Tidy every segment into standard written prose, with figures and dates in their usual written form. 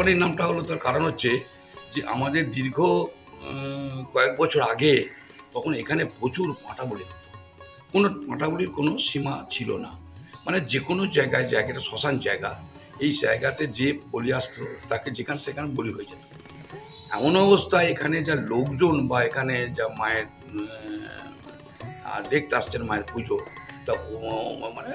পাটাবলির নামটা হলো, তার কারণ হচ্ছে যে আমাদের দীর্ঘ কয়েক বছর আগে তখন এখানে প্রচুর পাটাবলি হতো। কোনো পাটাবলির কোনো সীমা ছিল না, মানে যে কোনো জায়গায়, জায়গাটা শ্মশান জায়গা, এই জায়গাতে যে বলি আসতো তাকে যেখানে সেখানে বলি হয়ে যেত। এমন অবস্থায় এখানে যা লোকজন বা এখানে যা মায়ের দেখতে আসছেন মায়ের পুজো, তা মানে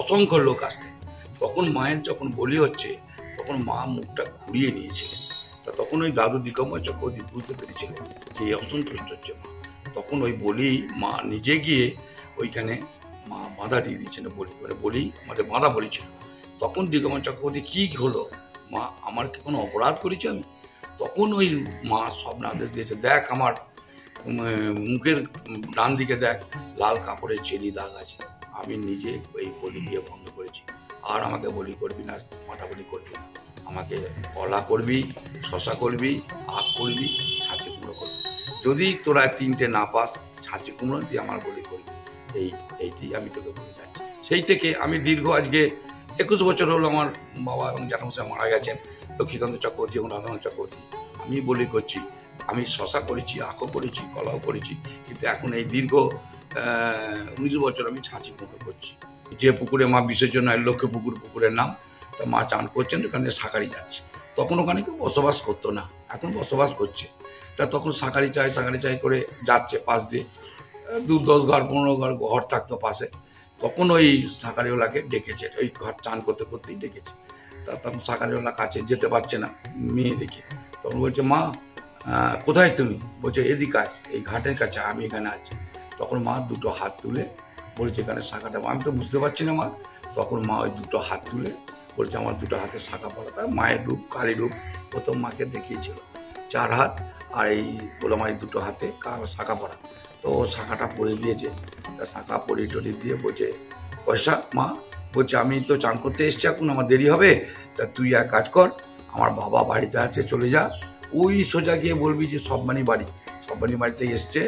অসংখ্য লোক আসতেন। তখন মায়ের যখন বলি হচ্ছে তখন মা মুখটা ঘুরিয়ে নিয়েছিলেন। তা তখন ওই দাদু দিগম্বর চক্রবর্তী বুঝতে পেরেছিলেন যে অসন্তুষ্ট হচ্ছে মা। তখন ওই বলি মা নিজে গিয়ে ওইখানে মা বাঁধা দিয়ে দিয়েছেন, বলি আমাদের বাঁধা বলেছিল। তখন দিগম্বর চক্রবর্তী কি হলো, মা আমার কি কোনো অপরাধ করেছি আমি? তখন ওই মা স্বপ্ন আদেশ দিয়েছে, দেখ আমার মুখের ডান দিকে দেখ লাল কাপড়ের চেরি দাগ আছে, আমি নিজে এই বলি দিয়ে বন্ধ করেছি। আর আমাকে বলি করবি না, মাটা বলি করবি না, আমাকে কলা করবি, শশা করবি, আখ করবি, ছাঁচি কুমড়ো করবি। যদি তোরা তিনটে না পাস, ছাঁচি কুমড়ো দিয়ে আমার বলি করবি। এইটি আমি তোকে বলে যাচ্ছি। সেই থেকে আমি দীর্ঘ আজকে 21 বছর হলো আমার বাবা এবং জ্যাঠামশাই মারা গেছেন, লক্ষ্মীকান্ত চক্রবর্তী এবং রাধাকান্ত চক্রবর্তী। আমি বলি করছি, আমি শশা করেছি, আখও করেছি, কলাও করেছি, কিন্তু এখন এই দীর্ঘ 19 বছর আমি ছাঁচি কুমড়ো করছি। যে পুকুরে মা বিসর্জন হয়, লক্ষ্মী পুকুরের নাম, তা মা চান করছেন, ওখানে সাঁকারি যাচ্ছে। তখন ওখানে কেউ বসবাস করতো না, এখন বসবাস করছে। তা তখন সাঁকারি চাই করে যাচ্ছে পাশ দিয়ে, 10 ঘর 15 ঘর থাকতো পাশে। তখন ওই সাঁকারিওয়ালাকে ডেকেছে, ওই ঘর চান করতে করতেই ডেকেছে। তা তখন সাঁকারিওয়ালা কাছে যেতে পারছে না মেয়ে দেখে, তখন বলছে, মা কোথায় তুমি? বলছে, এদিকে আয়, এই ঘাটের কাছে, আমি এখানে আছি। তখন মা দুটো হাত তুলে বলছে, এখানে শাখাটা, আমি তো বুঝতে পারছি না মা। তখন মা ওই দুটো হাত তুলে বলছে, আমার দুটো হাতে শাখা পড়া। তার মায়ের রূপ, কালী রূপ প্রথম মাকে দেখিয়েছিল, 4 হাত, আর এই বলে মায়ের দুটো হাতে শাখা পড়া। তো শাখাটা পরিয়ে দিয়েছে, তা শাখা পরিয়ে টরিয়ে দিয়ে বলছে, পয়সা মা, বলছে আমি তো চান করতে এসছি, এখন আমার দেরি হবে, তা তুই এক কাজ কর, আমার বাবা বাড়িতে আছে, চলে যা, ওই সোজা গিয়ে বলবি যে সববানি বাড়িতে এসছে,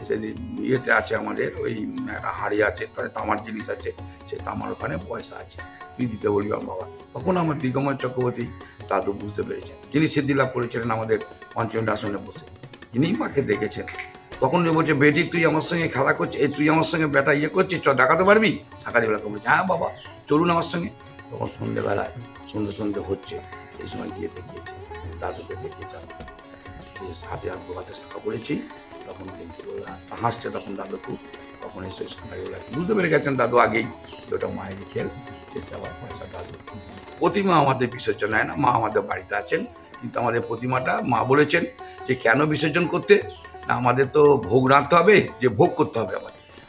সেদিন ইয়েতে আছে আমাদের ওই একটা হাড়ি আছে, তাতে তামার জিনিস আছে, সেই তামার ওখানে পয়সা আছে, তুই দিতে বলবি আমার বাবা। তখন আমার দিগম্বর চক্রবর্তী দাদু বুঝতে পেরেছেন, যিনি সিদ্ধিলাভ করেছিলেন আমাদের পঞ্চমী আসনে বসে, ইনি মাকে দেখেছেন। তখন বলছে, বেটি তুই আমার সঙ্গে খেলা করছিস, তুই আমার সঙ্গে বেটা ইয়ে করছিস, চ দেখাতে পারবি? সাঁকারিওয়ালাকে বলছে, হ্যাঁ বাবা চলুন আমার সঙ্গে। তখন সন্ধ্যেবেলায় সন্ধ্যে হচ্ছে, এই সময় গিয়ে দেখিয়েছে, দাদুকে দেখিয়েছে, হাতে হাতে শাখা করেছি। তখন কিন্তু হাসছে তখন দাদু খুব, তখন এসে সাঁকারিওয়ালা বুঝতে পেরে গেছেন দাদু আগেই যে ওটা মায়ের খেল, এসে আবার পয়সা দাদু। প্রতিমা আমাদের বিসর্জন হয় না, মা আমাদের বাড়িতে আছেন, কিন্তু আমাদের প্রতিমাটা মা বলেছেন যে কেন বিসর্জন করতে না, আমাদের তো ভোগ রাখতে হবে, যে ভোগ করতে হবে,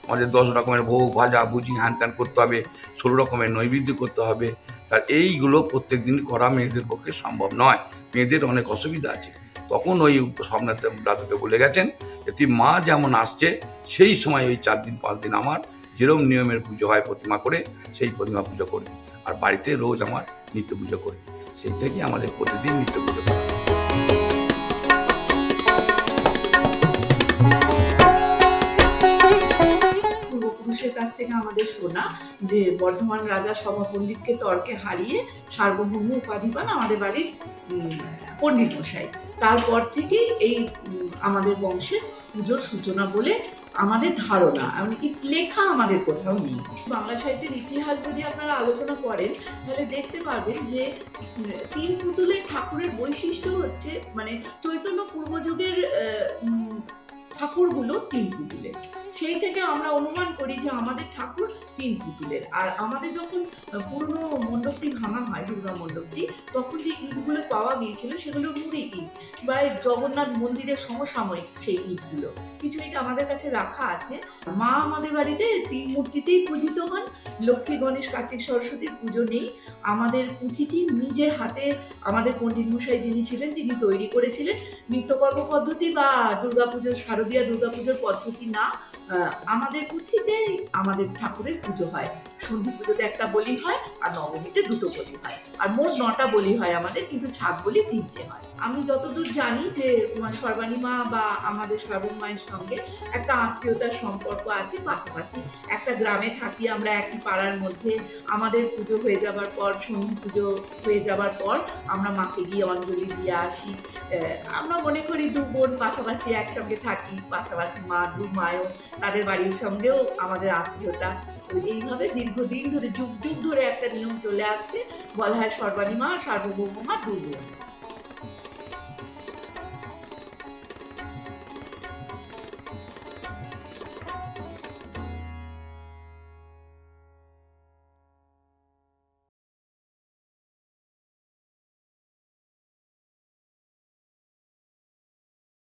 আমাদের 10 রকমের ভোগ ভাজা ভুজি হ্যান ত্যান করতে হবে, 16 রকমের নৈবেদ্য করতে হবে। তার এইগুলো প্রত্যেক দিন করা মেয়েদের পক্ষে সম্ভব নয়, মেয়েদের অনেক অসুবিধা আছে। তখন ওই স্বপ্নাতে দাদুকে বলে গেছেন যে তুই মা যেমন আসছে সেই সময় ওই 4 দিন 5 দিন আমার যেরকম নিয়মের পুজো হয় প্রতিমা করে, সেই প্রতিমা পুজো করবি, আর বাড়িতে রোজ আমার নিত্য পুজো করবি। সেই থেকে আমাদের প্রতিদিন নিত্য পুজো করা। পূর্বপুরুষের কাছ থেকে আমাদের শোনা যে বর্ধমান রাজা সভা পণ্ডিতকে তর্কে হারিয়ে সার্বভৌম উপাধি পান আমাদের বাড়ির পণ্ডিত মশাই। তারপর থেকেই এই আমাদের বংশের পুজোর সূচনা বলে আমাদের ধারণা, এমনকি লেখা আমাদের কোথাও নেই। বাংলা সাহিত্যের ইতিহাস যদি আপনারা আলোচনা করেন তাহলে দেখতে পারবেন যে 3 পুতুলের ঠাকুরের বৈশিষ্ট্য হচ্ছে, মানে চৈতন্য পূর্বযুগের ঠাকুরগুলো 3 পুতুলের। সেই থেকে আমরা অনুমান করি যে আমাদের ঠাকুর 3 পুতুলের। আর আমাদের যখন পুরনো মণ্ডপটি ভাঙা হয়, দুর্গা মণ্ডপটি, তখন যে ইটগুলো পাওয়া গিয়েছিল সেগুলো মুড়ি ইট বা জগন্নাথ মন্দিরের সমসাময়িক সেই ইটগুলো, কিছু ইট আমাদের কাছে রাখা আছে। মা আমাদের বাড়িতে 3 মূর্তিতেই পূজিত হন। লক্ষ্মী, গণেশ, কার্তিক, সরস্বতীর পুজো নেই। আমাদের পুঁথিটি নিজের হাতে আমাদের পণ্ডিত মশাই যিনি ছিলেন তিনি তৈরি করেছিলেন। নিত্যকর্ম পদ্ধতি বা দুর্গাপুজোর, শারদীয়া দুর্গাপুজোর পদ্ধতি না, আমাদের পুঁথিতে আমাদের ঠাকুরের পুজো হয়। সন্ধি পুজোতে একটা বলি হয়, আর নবমীতে 2টো বলি হয়, আর মোট 9টা বলি হয় আমাদের, কিন্তু ছাদ বলি 3টে হয়। আমি যতদূর জানি যে সর্বাণী মা বা আমাদের সর্বম মায়ের সঙ্গে একটা আত্মীয়তার সম্পর্ক আছে। পাশাপাশি একটা গ্রামে থাকি আমরা, একই পাড়ার মধ্যে। আমাদের পুজো হয়ে যাবার পর, সন্ধি পুজো হয়ে যাবার পর আমরা মাকে গিয়ে অঞ্জলি দিয়ে আসি। আমরা মনে করি দু বোন পাশাপাশি একসঙ্গে থাকি, পাশাপাশি মা দু মায়ও, তাদের বাড়ির সঙ্গেও আমাদের আত্মীয়তা। এইভাবে দীর্ঘদিন ধরে, যুগ যুগ ধরে একটা নিয়ম চলে আসছে, বলা হয় সর্বাণী মা আর সার্বভৌম মা দু বোন।